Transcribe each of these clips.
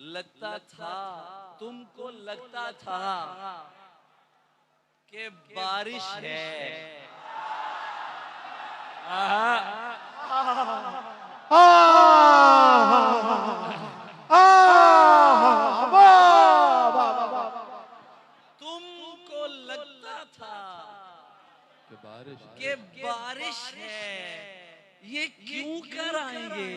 लगता था, तुमको लगता था कि बारिश है। तुमको लगता था कि बारिश है, ये क्यों कर आएंगे?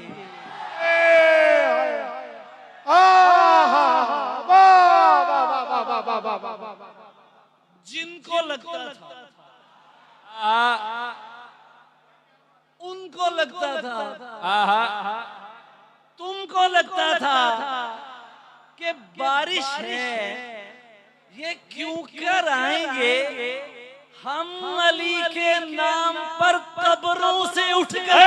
जिनको लगता था उनको लगता था, तुमको लगता था कि बारिश है, ये क्यों कर आएंगे? हम अली के नाम पर कब्रों से उठकर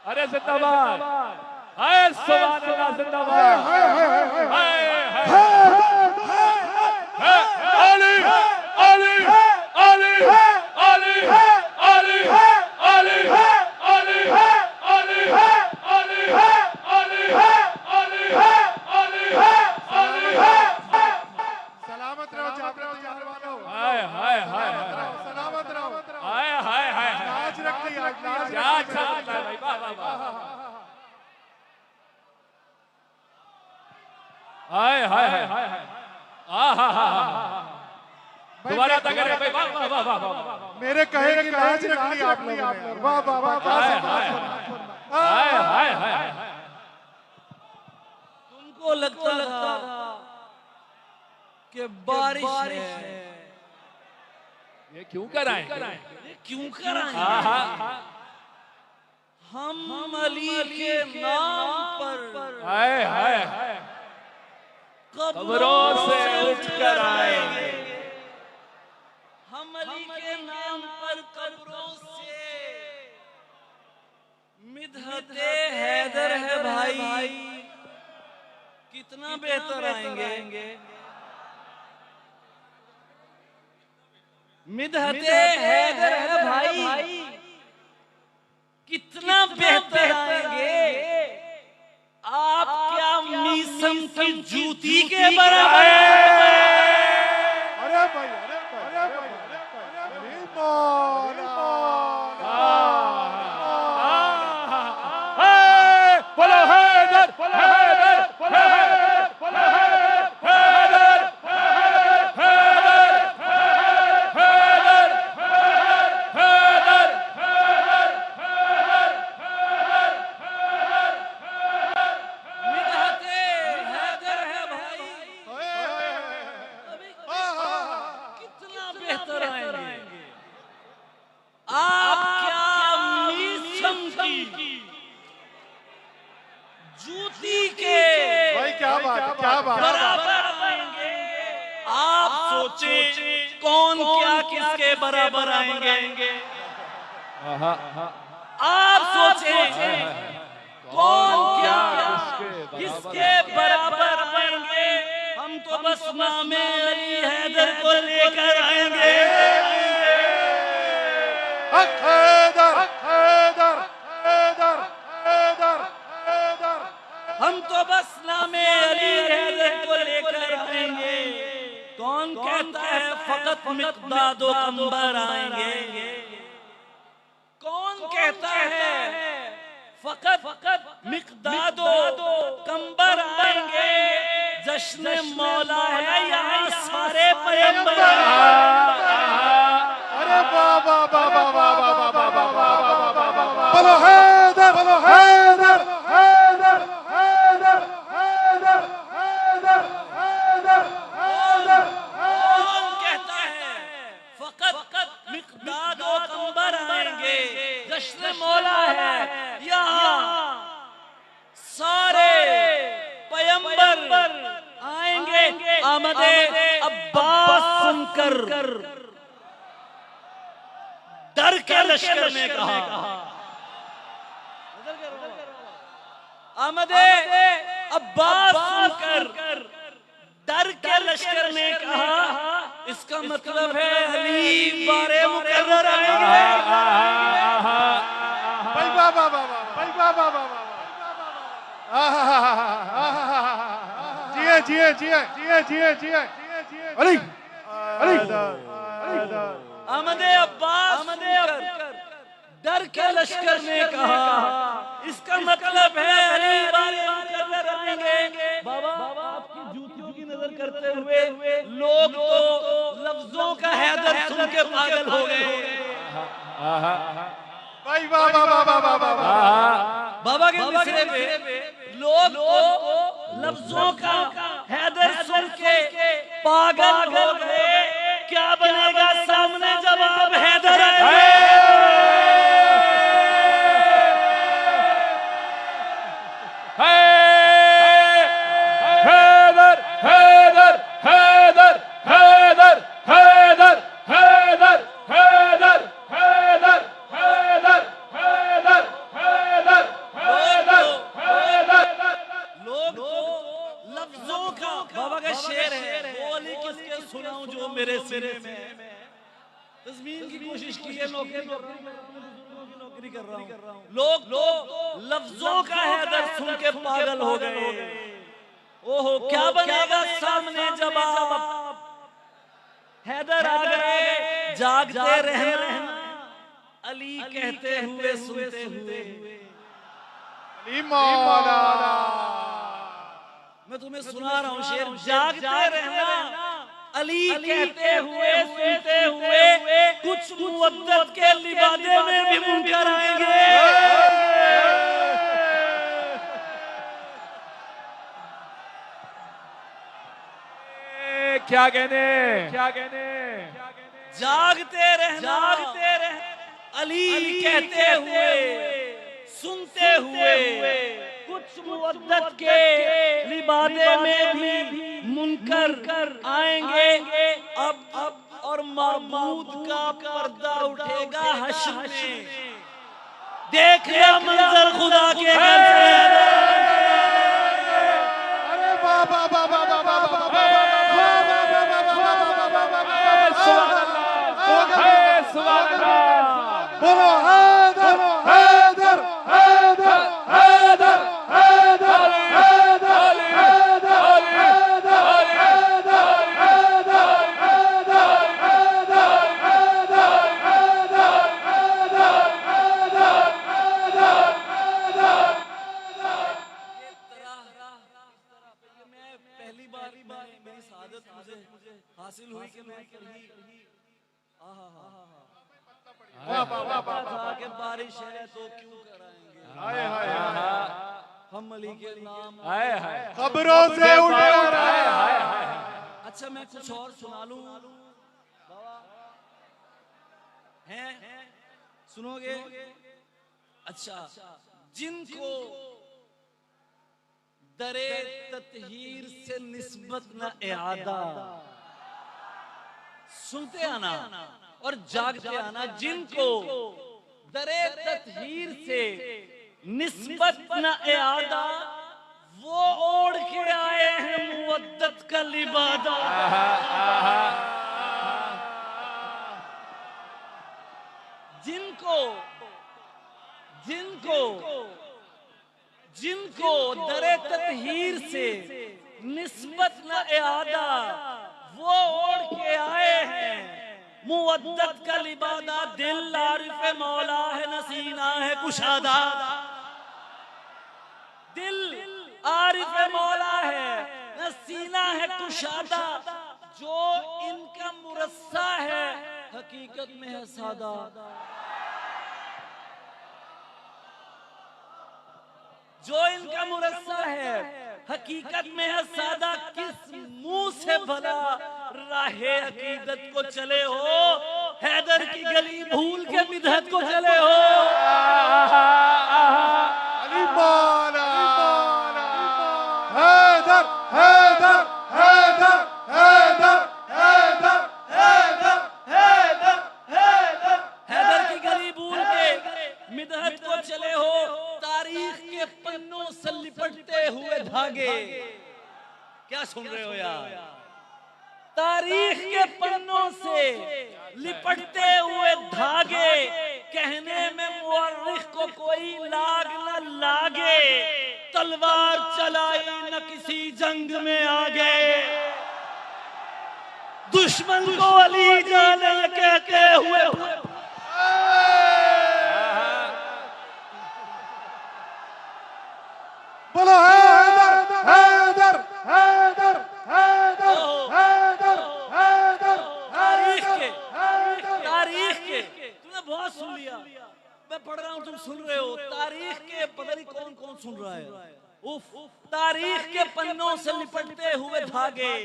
अरे जिंदाबाद, हाय सुभान अल्लाह, जिंदाबाद, अली अली अली अली अली अली अली अली अली अली सलामत रहो जाफर वालों, हाय हाय हाय सलामत रहो, हाय हाय हाय नाच रखती आज, नाच क्या अच्छा लगता है भाई, वाह वाह वाह, हाय हाय हाय हाय दोबारा तक करे भाई, वाह वाह वाह वाह, मेरे कहे की नाच रख ली आप लोगों ने, वाह वाह वाह, हाय हाय हाय। तुमको लगता था कि बारिश है, ये क्यों कराएं? ये क्यों कराएं? हम अली के नाम पर हाय हाय कब्रों से उठकर आएंगे। हम अली के नाम पर कब्रों से मिदहते हैदर है भाई, कितना बेहतर आएंगे। मिदहते हैदर है भाई, कितना बेहतर आएंगे। आप क्या मीसम की जूती के बराबर? अरे भाई, अरे भाई, अरे भाई, अरे मौला, बोलो हैदर हैदर हैदर हैदर मिदहते हैदर है भाई, कितना बेहतर आएंगे। आप क्या मीसम की जूती के भाई क्या बात, क्या बात, बराबर आएंगे। आप सोचें कौन क्या किसके बराबर आएंगे। आप सोचें कौन क्या किसके बराबर आएंगे। हम तो बस नामे अली हैदर को लेकर आएंगे। हक हैदर, हैदर, हैदर, हैदर, हैदर। हम तो बस नामे अली हैदर को लेकर आएंगे। कौन कहता है फकत मिक़दादो कंबर आएंगे? कौन कहता है फकत मिक़दादो कंबर आएंगे? जश्न मौला है यहाँ सारे पैगंबर। अरे वाह वाह वाह वाह वाह वाह वाह वाह वाह, बोलो हैदर, बोलो हैदर, हैदर, हैदर, हैदर, हैदर, हैदर, आमदे अब्बास सुनकर डर के लश्कर ने कहा, आमदे अब्बास सुनकर डर के लश्कर ने कहा, इसका मतलब है अली बारे मुकर्रर आएंगे। भाई बाबा बाबा, भाई बाबा बाबा, जिए जिए जिए जिए जिए जिए अली अली आमदे अब्बास सुनकर डर के लश्कर ने कहा, इसका मतलब है अली बारे मुकर्रर आएंगे। बाबा आपकी जूतियों की नजर करते हुए लोग तो लफ्जों का हैदर सुन के पागल हो गए। भाई बाबा बाबा बाबा बाबा के मिसरे पे लोग तो लफ्जों का हैदर सुन के पागल हो गए। क्या बनेगा सामने जब आप हैदर आएंगे? हैदर हैदर हैदर हैदर हैदर हैदर हैदर हैदर हैदर हैदर हैदर हैदर लोग तो लफ्जों का, बाबा का शेर है, वो अली किसके सुनाऊं जो मेरे सिरे में। तस्मीन की कोशिश की है, नौकरी कर रहा हूँ। लोग तो लफ्जों का हैदर सुन के पागल हो गए। ओहो क्या बनेगा सामने जब आप हैदर आ गए। जागते रहना अली कहते हुए सुनते हुए। अली मौला, मैं तुम्हें सुना रहा हूँ शेर। जागते रहना अली कहते हुए सुनते हुए, कुछ मुद्दत के लिबादे में भी मुनकर आएंगे। क्या कहने, क्या कहने, जागते रहना अली कहते हुए सुनते हुए, कुछ मुद्दत के लिबादे में भी मुनकर आएंगे। अब और महमूद का पर्दा उठेगा हश्र में। देख लिया मंजर खुदा के घर से। अरे बाबा बाबा बाबा बाबा बोलो हैदर हैदर हैदर हैदर हैदर हैदर पहली बार मेरी शहादत मुझे हासिल हुई कि मैं था कि बारिश है तो क्यों कराएंगे। हाय हाय हम अली के नाम खबरों से उठे अच्छा मैं कुछ और सुना लूं हैं, सुनोगे? अच्छा, जिनको दरे ततहीर से निस्बत न इआदा, सुनते आना और जागते आना, जिनको दरे ततहीर से निस्बत न इआदा, वो ओढ़ के आए हैं मुवद्दत का लिबादा। जिनको दरे ततहीर से निस्बत न इआदा, वो ओढ़ के आए हैं मुवद्दत का लिबादा। दिल आरिफ मौला है नसीना है कुशादा, दिल आरिफ मौला है नसीना है कुशादा। जो इनका मुरस्सा है हकीकत में है सादा। जो इनका मुरस्सा है हकीकत में है सादा। किस मुंह से भला राहे अकीदत को चले हो, हैदर की गली भूल के मिदहत को चले हो। अली मौला हैदर हैदर हैदर सुन रहे हो यार? तारीख के पन्नों से लिपटते हुए धागे, कहने में मुअर्रिख को कोई लाग न लागे, तलवार चलाई न किसी जंग में आगे, दुश्मन को अली जाने कहते हुए बोलो हैदर हैदर हैदर हैदर हैदर हैदर तारीख के तुमने बहुत सुन लिया, मैं पढ़ रहा हूँ तुम सुन रहे हो। तारीख के पता नहीं कौन कौन सुन रहा है। उफ, तारीख के पन्नों से लिपटते हुए धागे,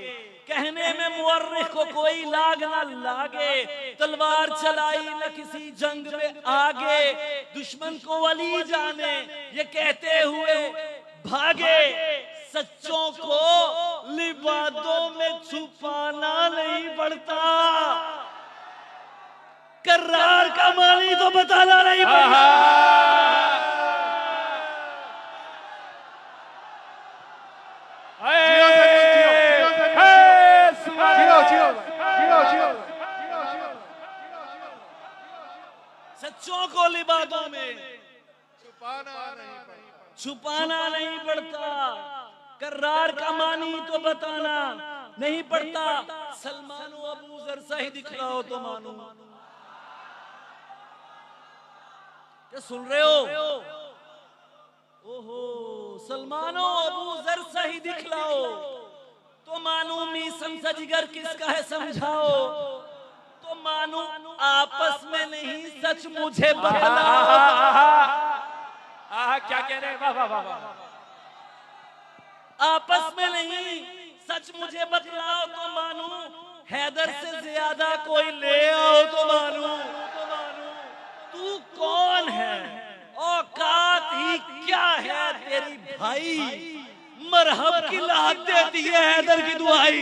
कहने में मुअर्रिख को कोई लाग ना लागे, तलवार चलाई न किसी जंग में आगे, दुश्मन को वली जाने ये कहते हुए भागे, सच्चों को लिबादों में छुपाना नहीं पड़ता, कर्रार का मानी तो बताना नहीं पड़ता। सच्चों को लिबादों में छुपाना नहीं पड़ता, कर्रार का मानी तो बताना नहीं पड़ता। सलमानो अबू जर सही दिखलाओ तो मानो। क्या सुन रहे हो? ओहो, सलमानो अबू जर सही दिखलाओ तो मानो, मीसन सजिगर किसका है समझाओ तो मानो, आपस में नहीं सच मुझे बतलाओ। क्या कह रहे हैं? वाह वाह वाह। आपस में नहीं सच मुझे बतलाओ तो मानू, हैदर से ज्यादा कोई ले आओ तो मानू। तू कौन है, औकात ही क्या है तेरी भाई, मरहब की लात देती है हैदर की दुआई।